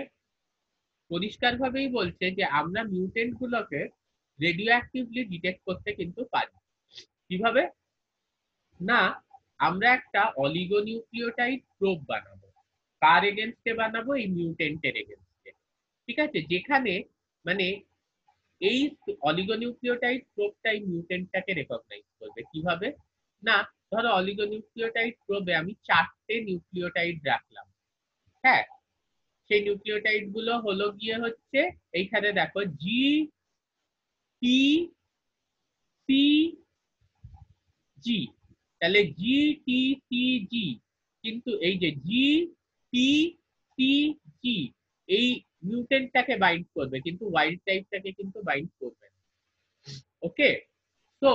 পরিষ্কার ভাবেই বলছে যে আমরা মিউটেন্ট গুলোকে রেডিও অ্যাক্টিভলি ডিটেক্ট করতে কিন্তু পারি। কিভাবে না, আমরা একটা অলিগোনিউক্লিওটাইড প্রোব বানাবো। কার এগেনস্টে বানাবো? এই মিউটেন্টের এগেনস্টে। ঠিক আছে, যেখানে মানে এই অলিগোনিউক্লিওটাইড প্রোবটাই মিউটেন্টটাকে রেকগনাইজ করবে। কিভাবে না, ধরো অলিগোনিউক্লিওটাইড প্রোবে আমি 4টে নিউক্লিওটাইড রাখলাম, হ্যাঁ, সেই নিউক্লিওটাইড গুলো হলো গিয়ে হচ্ছে এইখানে দেখো জি টি সি জি, তাহলে জি টি সি জি, কিন্তু এই যে জি টি সি জি এই মিউটেন্টটাকে বাইন্ড করবে, কিন্তু ওয়াইল্ড টাইপটাকে কিন্তু বাইন্ড করবে না। ওকে, so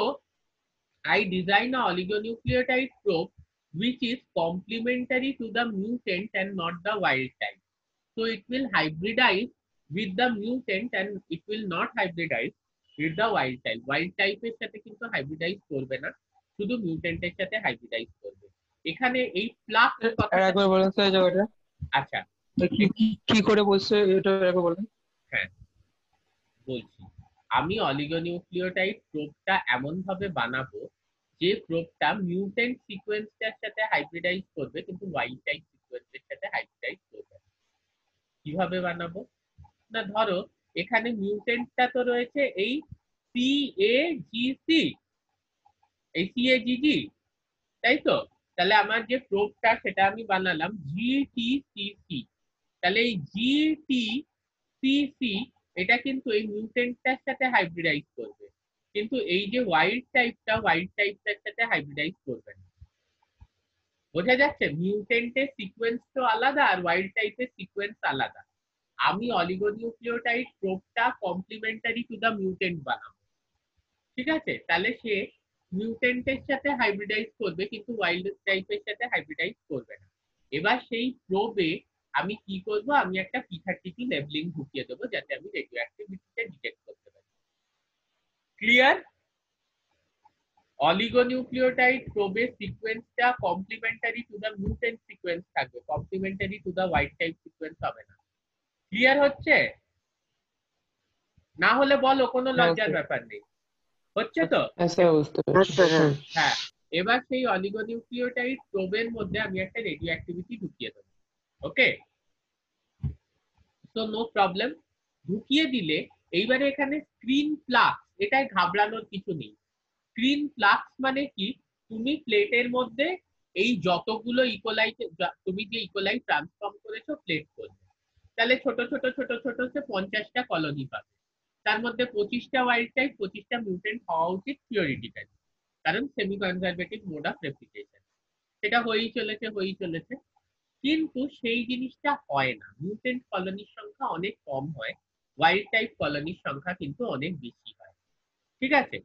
I design a oligonucleotide probe which is complementary to the mutant and not the wild type. So it will hybridize with the mutant and it will not hybridize with the wild type. Wild টাইপের সাথে কিন্তু hybridise করবে না, শুধু মিউটেন্টের সাথে hybridise করবে। এখানে এই ফ্লাক্স আর কথাটা, একবার বলেন স্যার জায়গাটা আচ্ছা কি কি কি করে বলছে এটা একবার বলেন। হ্যাঁ বলছি, আমি অলিগোনিউক্লিওটাইড প্রোবটা এমন ভাবে বানাবো যে প্রোবটা মিউটেন্ট সিকোয়েন্সটার সাথে হাইব্রিডাইজ করবে কিন্তু ওয়াইল্ড টাইপ সিকোয়েন্সের সাথে হাইব্রিডাইজ করবে না। কিভাবে বানাবো? না ধরো এখানে মিউটেন্টটা তো রয়েছে এই CAGC, এই CAGG, তাই তো? তাহলে আমার যে প্রোবটা সেটা আমি বানালাম GTCC। তাহলে এই GTCC এটা কিন্তু এই মিউটেন্টটার সাথে হাইব্রিডাইজ করবে, কিন্তু এই যে ওয়াইল্ড টাইপটার সাথে হাইব্রিডাইজ করবে না। বোঝা যাচ্ছে? মিউটেন্টের সিকোয়েন্স তো আলাদা আর ওয়াইল্ড টাইপের সিকোয়েন্স আলাদা। আমি অলিগোনিউক্লিওটাইড প্রোবটা কমপ্লিমেন্টারি টু দা মিউটেন্ট বানাবো, ঠিক আছে? তাহলে সে মিউটেন্টের সাথে হাইব্রিডাইজ করবে কিন্তু ওয়াইল্ড টাইপের সাথে হাইব্রিডাইজ করবে না। এবার সেই প্রোবে আমি কি করব, আমি একটা P32 লেবলিং ঢুকিয়ে দেবো যাতে আমি রেডিও অ্যাক্টিভিটিটা ডিটেক্ট করতে পারি। ক্লিয়ার? অলিগোনিউক্লিওটাইড প্রোবের সিকোয়েন্সটা complementary to the mutant sequence থাকবে, complementary to the wild type sequence হবে না। ক্লিয়ার হচ্ছে? না হলে বলো, কোনো লজ্জার ব্যাপার নেই। হচ্ছে তো? হ্যাঁ স্যার বুঝতে পেরেছি। হ্যাঁ, এবার সেই অলিগোনিউক্লিওটাইড প্রোবের মধ্যে আমি একটা রেডিও অ্যাক্টিভিটি ঢুকিয়ে দেবো। ওকে, তো নো প্রবলেম। ঢুকিয়ে দিলে এইবারে এখানে স্ক্রিন প্লাক্স, এটাই ঘাবড়ানোর কিছু নেই। স্ক্রিন প্লাক্স মানে কি? তুমি প্লেটের মধ্যে এই যতগুলো ইকোলাইট, তুমি যে ইকোলাইট ট্রান্সফর্ম করেছো প্লেট করবে, তাহলে ছোট ছোট ছোট ছোট 50টা কলোনি পাবে। তার মধ্যে 25টা ওয়াইল্ড টাইপ, 25টা মিউটেন্ট হওয়া উচিত থিওরিটিক্যালি, কারণ semi conservative mode of replication. সেটা হয়েই চলেছে, কিন্তু সেই জিনিসটা হয় না। মিউটেন্ট কলোনির সংখ্যা অনেক কম হয়, ওয়াইল্ড টাইপ কলোনির সংখ্যা কিন্তু অনেক বেশি হয়। ঠিক আছে?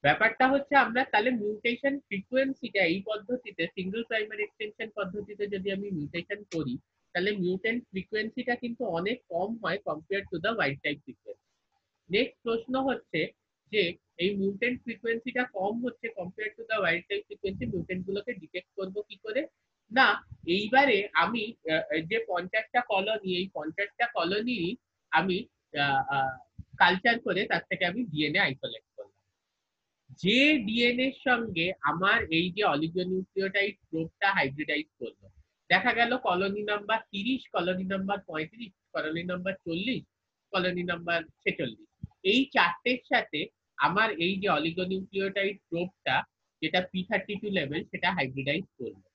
ব্যাপারটা হচ্ছে আমরা তাহলে মিউটেশন ফ্রিকোয়েন্সিটা এই পদ্ধতিতে, সিঙ্গেল প্রাইমারি এক্সটেনশন পদ্ধতিতে যদি আমি মিউটেশন করি, তাহলে মিউটেন্ট ফ্রিকোয়েন্সিটা কিন্তু অনেক কম হয় compare to the wild type frequency. Next প্রশ্ন হচ্ছে যে এই মিউটেন্ট ফ্রিকোয়েন্সিটা কম হচ্ছে compare to the wild type frequency, mutant গুলোকে ডিটেক্ট করব কি করে? না, এইবারে আমি যে 50টা কলোনি, এই 50টা কলোনি আমি কালচার করে তার থেকে আমি ডিএনএ আইসোলেট করলাম। যে ডিএনএ এর সঙ্গে আমার এই যে অলিগোনিউক্লিওটাইড প্রোবটা হাইব্রিডাইজ করলো, দেখা গেল colony number 30, colony number 35, colony number 40, colony number 46, এই চারটের সাথে আমার এই যে অলিগোনিউক্লিওটাইড প্রোবটা যেটা P32 লেভেল সেটা হাইব্রিডাইজ করলো।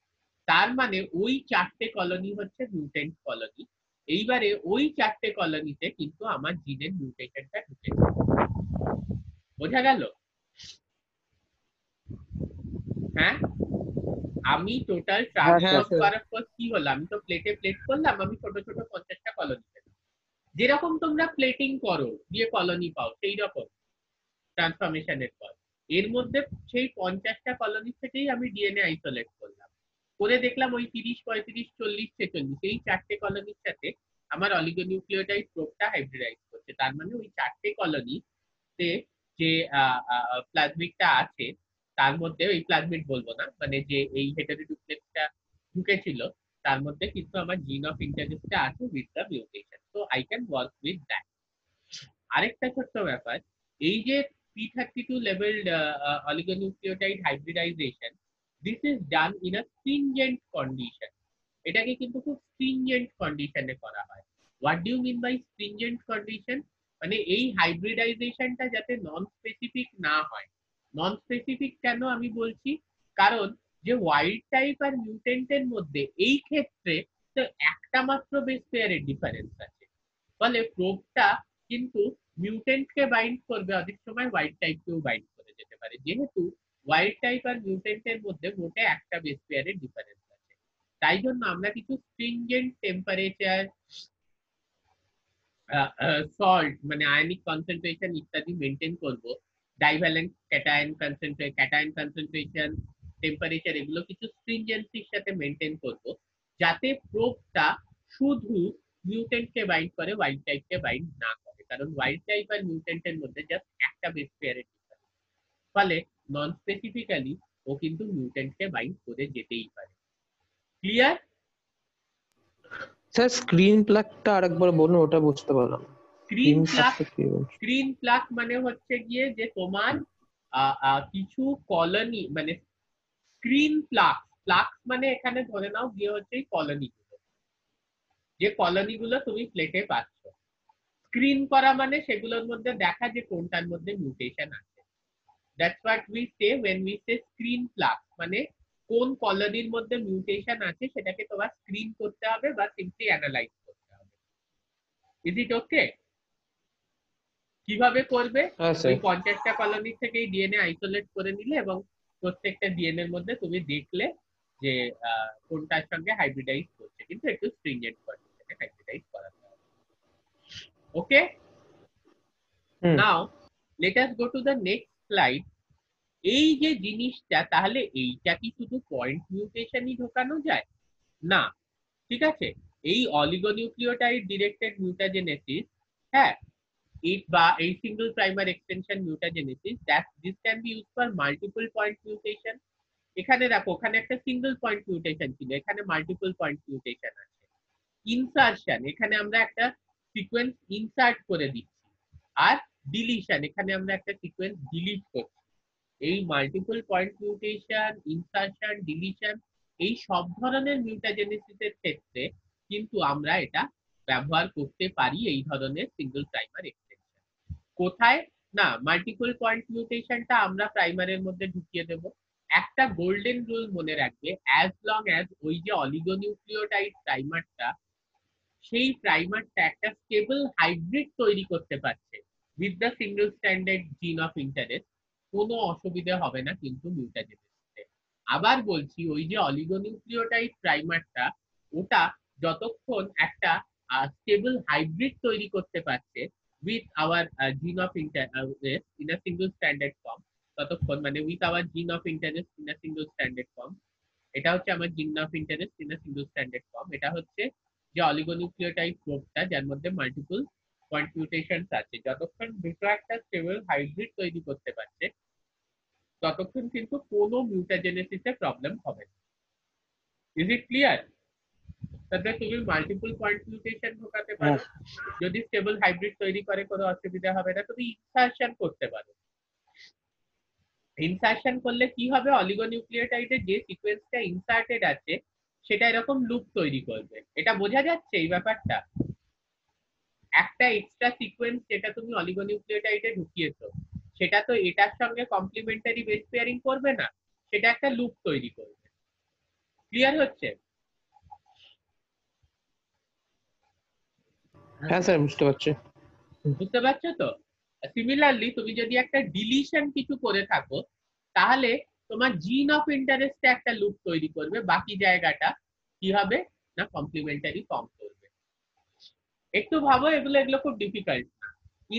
তার মানে ওই চারটে কলোনি হচ্ছে মিউটেন্ট কলোনি। এইবারে ওই চারটে কলোনিতে কিন্তু আমার জিনের মিউটেশনটা ঢুকেছে। বোঝা গেল? হ্যাঁ, আমি টোটাল ট্রান্সফর্ম করার পর কি হলো, আমি তো প্লেটে প্লেট করলাম, আমি ছোট ছোট 50টা কলোনি পেলাম। যেরকম তোমরা প্লেটিং করো দিয়ে কলোনি পাও সেই রকম ট্রান্সফরমেশনের পর এর মধ্যে সেই 50টা কলোনি থেকেই আমি ডিএনএ আইসোলেট করলাম, করে দেখলাম ওই 30, 35, 40, 46 এই চারটে কলোনির সাথে আমার অলিগোনিউক্লিওটাইড প্রোবটা হাইব্রিডাইজ করছে। তার মানে ওই চারটে কলোনিতে যে প্লাজমিডটা আছে তার মধ্যে, ওই প্লাজমিড বলবো না, মানে যে এই হেটারোডুপ্লেক্সটা ঢুকেছিল তার মধ্যে কিন্তু আমার জিন অফ ইন্টারেস্টটা আছে with the mutation, so I can work with that. আরেকটা ছোট্ট ব্যাপার, এই যে P32 leveled oligonucleotide hybridization, this is done in a stringent condition. এটাকে কিন্তু খুব stringent কন্ডিশনে করা হয়। What do you mean by stringent condition? মানে এই হাইব্রিডাইজেশনটা যাতে নন স্পেসিফিক না হয়। নন স্পেসিফিক কেন আমি বলছি? কারণ যে ওয়াইল্ড টাইপ আর মিউটেন্টের মধ্যে এই ক্ষেত্রে তো একটা মাত্র বেস পেয়ারের ডিফারেন্স আছে, ফলে প্রোবটা কিন্তু মিউটেন্টকে বাইন্ড করবে, অনেক সময় ওয়াইল্ড টাইপকেও বাইন্ড করে যেতে পারে, যেহেতু ওয়াইল্ড টাইপ আর মিউটেন্টের মধ্যে মোটে একটা বেস পেয়ারের ডিফারেন্স আছে। তাই জন্য আমরা কিছু স্ট্রিনজেন্ট টেম্পারেচার, সল্ট মানে আয়নিক কনসেন্ট্রেশন ইত্যাদি মেনটেন করব, ডাইভ্যালেন্ট ক্যাটায়ন কনসেন্ট্রেশন, টেম্পারেচার, এগুলো কিছু স্ট্রিনজেন্সির সাথে মেনটেন করব, যাতে প্রোবটা শুধু মিউটেন্টকে বাইন্ড করে, ওয়াইল্ড টাইপকে বাইন্ড না করে। কারণ ওয়াইল্ড টাইপ আর মিউটেন্টের মধ্যে জাস্ট একটা বেস পেয়ারের ডিফারেন্স। ফলে নন স্পেসিফিক্যালি ও কিন্তু মিউটেন্টকে বাইন্ড করে যেতেই পারে। ক্লিয়ার? স্যার স্ক্রিন প্লাগটা আরেকবার বলুন, ওটা বুঝতে পারলাম। স্ক্রিন প্লাগ, প্লাগটা কি বলছেন? স্ক্রিন প্লাগ মানে হচ্ছে গিয়ে যে তোমার কিছু কলোনি, মানে স্ক্রিন প্লাগ, প্লাগ মানে এখানে ধরে নাও গিয়ে হচ্ছে কলোনি গুলো, যে কলোনি গুলো তুমি প্লেটে পাচ্ছ। স্ক্রিন করা মানে সেগুলোর মধ্যে দেখা যে কোনটার মধ্যে মিউটেশন আছে। That's what we say when we say screen plug, মানে কোন কলোনির মধ্যে মিউটেশন আছে সেটাকে তোমার স্ক্রিন করতে হবে বা সিম্পলি অ্যানালাইজ করতে হবে। ইজ ইট ওকে? কিভাবে করবে? হ্যাঁ ওই স্যার। 50টা কলোনি থেকেই ডিএনএ আইসোলেট করে নিলে এবং প্রত্যেকটা ডিএনএ এর মধ্যে তুমি দেখলে যে কোনটার সঙ্গে হাইব্রিডাইজ করছে, কিন্তু একটু স্ট্রিংজেন্ট কন্ডিশনে হাইব্রিডাইজ করাতে হবে। Okay, now let us go to the next slide. এই যে জিনিসটা, তাহলে এইটা কি শুধু পয়েন্ট মিউটেশনই ঢোকানো যায়? না, ঠিক আছে। এই অলিগোনিউক্লিওটাইড ডিরেক্টেড মিউটাজেনেসিস, হ্যাঁ, it বা এই single primer extension mutagenesis, that this can be used for multiple point mutation। এখানে দেখো, ওখানে একটা সিঙ্গল পয়েন্ট মিউটেশন ছিল, এখানে মাল্টিপল পয়েন্ট মিউটেশন আছে। ইনসারশন, এখানে আমরা একটা সিকোয়েন্স ইনসার্ট করে দিচ্ছি, আর ডিলিশন, এখানে আমরা একটা সিকোয়েন্স ডিলিট করছি। এই multiple point mutation, insertion, deletion, এই সব ধরনের মিউটাজেনেসিসের ক্ষেত্রে কিন্তু আমরা এটা ব্যবহার করতে পারি, এই ধরনের সিঙ্গল প্রাইমার এক্সটেনশন। কোথায়? না, মাল্টিপল পয়েন্ট মিউটেশনটা আমরা প্রাইমারের মধ্যে ঢুকিয়ে দেব। একটা গোল্ডেন রুল মনে রাখবে, অ্যাজ লং অ্যাজ ওই যে অলিগোনিউক্লিওটাইড প্রাইমারটা, সেই প্রাইমারটা একটা স্টেবল হাইব্রিড তৈরি করতে পারছে উইথ দ্য সিঙ্গল স্ট্যান্ডার্ড জিন অফ ইন্টারেস্ট, কোনো অসুবিধা হবে না কিন্তু মিউটাজেনেসিসে। আবার বলছি, ওই যে অলিগোনিউক্লিওটাইড প্রাইমারটা, ওটা যতক্ষণ একটা স্টেবল হাইব্রিড তৈরি করতে পারছে with our gene of interest in a single standard form, ততক্ষণ মানে with our gene of interest in a single standard form, এটা হচ্ছে আমার gene of interest in a single standard form, এটা হচ্ছে যে অলিগোনিউক্লিওটাইড গ্রুপটা যার মধ্যে মাল্টিপল পয়েন্ট মিউটেশনস আছে, যতক্ষণ দুটো একটা স্টেবল হাইব্রিড তৈরি করতে পারছে ততক্ষণ কিন্তু কোনো মিউটাজেনেসিসে প্রবলেম হবে না। Is it clear? তাতে তুমি মাল্টিপল পয়েন্ট মিউটেশন ঢোকাতে পারো, যদি স্টেবল হাইব্রিড তৈরি করে কোনো অসুবিধা হবে না। তুমি ইনসারশন করতে পারো। ইনসারশন করলে কি হবে, অলিগোনিউক্লিওটাইডে যে সিকোয়েন্সটা ইনসার্টেড আছে সেটা এরকম লুপ তৈরি করবে। এটা বোঝা যাচ্ছে এই ব্যাপারটা? একটা এক্সট্রা সিকোয়েন্স যেটা তুমি অলিগোনিউক্লিওটাইডে ঢুকিয়েছো, সেটা তো এটার সঙ্গে কমপ্লিমেন্টারি বেস পেয়ারিং করবে না, সেটা একটা লুপ তৈরি করবে। ক্লিয়ার হচ্ছে? হ্যাঁ স্যার, বুঝতে পারছি। বুঝতে পারছো তো? সিমিলারলি তুমি যদি একটা ডিলিশন কিছু করে থাকো, তাহলে তোমার জিন অফ ইন্টারেস্টে একটা লুপ তৈরি করবে, বাকি জায়গাটা কি হবে না কমপ্লিমেন্টারি ফর্ম করবে। একটু ভাবো, এগুলো খুব ডিফিকাল্ট না।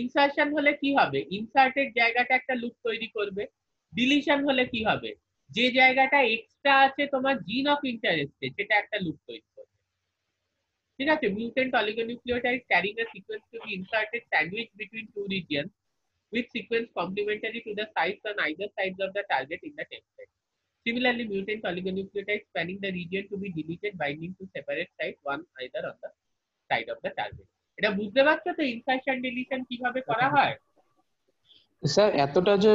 ইনসারশন হলে কি হবে, ইনসার্টেড জায়গাটা একটা লুপ তৈরি করবে। ডিলিশন হলে কি হবে, যে জায়গাটা এক্সট্রা আছে তোমার জিন অফ ইন্টারেস্টে সেটা একটা লুপ তৈরি করবে। ঠিক আছে? mutant oligonucleotide carrying a sequence to be inserted sandwiched between two regions with sequence complementary to the sites on either sides of the target in the template. Similarly, mutant oligonucleotides spanning the region to be deleted binding to separate sites, one either on the side of the target. এটা বুঝতে পারছো তো insertion deletion কিভাবে করা হয়? Sir এতটা যে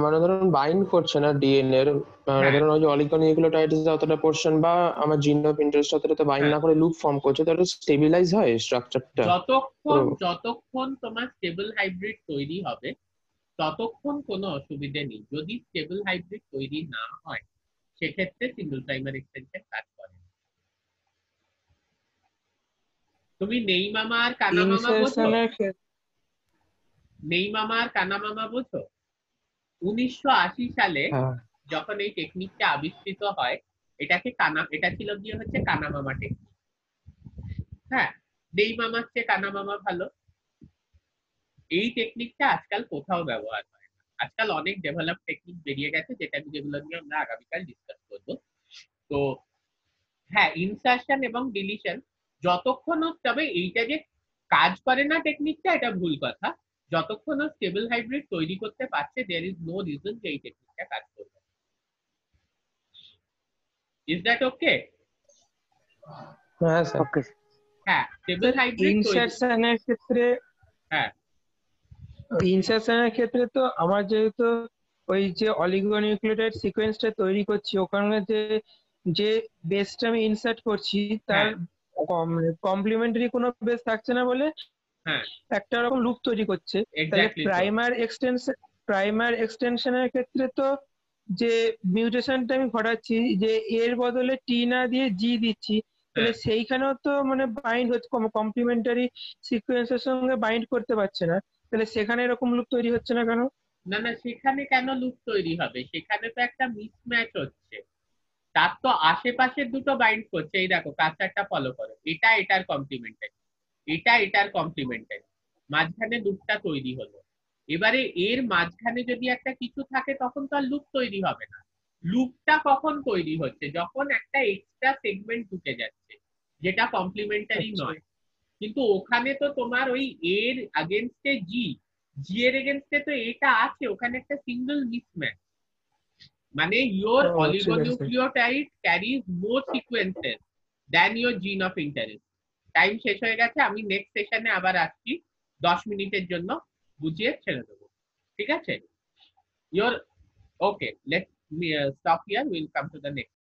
মানে ধরুন বাইন্ড করছে না ডিএনএ এর, মানে ধরুন ওই যে অলিগোনিউক্লিওটাইডস অতটা পোরশন বা আমার জিন অফ ইন্টারেস্ট অতটা বাইন্ড না করে লুপ ফর্ম করছে, তো এটা স্টেবিলাইজ হয় স্ট্রাকচারটা। যতক্ষণ তোমার স্টেবল হাইব্রিড তৈরি হবে ততক্ষণ কোনো অসুবিধা নেই। যদি স্টেবল হাইব্রিড তৈরি না হয় সেক্ষেত্রে সিঙ্গল প্রাইমার এক্সটেনশন কাজ করে। তুমি নেই মামা আর কানা মামা বোঝো? নেই মামা আর কানা মামা বোঝো? 1980 সালে যখন এই টেকনিকটা আবিষ্কৃত হয়, এটা ছিল গিয়ে হচ্ছে কানা মামা টেকনিক। হ্যাঁ, নেই মামার চেয়ে কানা মামা ভালো। এই টেকনিকটা আজকাল কোথাও ব্যবহার হয় না। আজকাল অনেক ডেভেলপ টেকনিক বেরিয়ে গেছে, যেগুলো নিয়ে আমরা আগামীকাল ডিসকাস করবো। তো হ্যাঁ, ইনসারশন এবং ডিলিশন যতক্ষণ, তবে এইটা যে কাজ করে না টেকনিকটা, এটা ভুল কথা। যতক্ষণ স্টেবল হাইব্রিড তৈরি করতে পারছে, দেয়ার ইজ নো রিজন যে এই টেকনিকটা কাজ করবে। Is that okay? হ্যাঁ স্যার। ওকে হ্যাঁ, স্টেবল হাইব্রিড তৈরি, ইনসার্শনের ক্ষেত্রে হ্যাঁ ইনসার্শনের ক্ষেত্রে তো আমার যেহেতু ওই যে অলিগোনিউক্লিওটাইড সিকোয়েন্সটা তৈরি করছি, ওখানে যে যে বেসটা আমি ইনসার্ট করছি তার হ্যাঁ কমপ্লিমেন্টারি কোনো বেস থাকছে না বলে হ্যাঁ একটা রকম লুপ তৈরি করছে। তাহলে এক্স্যাক্টলি। প্রাইমার এক্সটেনশনের ক্ষেত্রে তো যে মিউটেশনটা আমি ঘটাচ্ছি, যে এর বদলে টি না দিয়ে জি দিচ্ছি, তাহলে হ্যাঁ, সেইখানেও তো মানে বাইন্ড হচ্ছে, কমপ্লিমেন্টারি সিকোয়েন্সের সঙ্গে বাইন্ড করতে পারছে না, তাহলে সেখানে এরকম লুপ তৈরি হচ্ছে না কেন? না না, সেখানে কেন লুপ তৈরি হবে? সেখানে তো একটা মিসম্যাচ হচ্ছে। তার তো আশেপাশের দুটো বাইন্ড করছে। এই দেখো, কালচারটা ফলো করো, এটা এটার কমপ্লিমেন্টারি, এটা এটার কমপ্লিমেন্টারি, মাঝখানে লুপটা তৈরি হলো। এবারে এর মাঝখানে যদি একটা কিছু থাকে তখন তো আর লুপ তৈরি হবে না। লুপটা কখন তৈরি হচ্ছে? যখন একটা এক্সট্রা সেগমেন্ট ঢুকে যাচ্ছে যেটা কমপ্লিমেন্টারি আচ্ছা। নয়। কিন্তু ওখানে তো তোমার ওই এর আগেনস্টে জি, জি এর এগেনস্টে তো এটা আছে, ওখানে একটা সিঙ্গেল মিসম্যাচ। মানে your ও ঠিক আছে। oligonucleotide carries more sequences than your gene of interest. Time শেষ হয়ে গেছে, আমি নেক্সট সেশনে আবার আসছি 10 মিনিটের জন্য, বুঝিয়ে ছেড়ে দেবো। ঠিক আছে? Your okay, let me stop here, we'll come to the next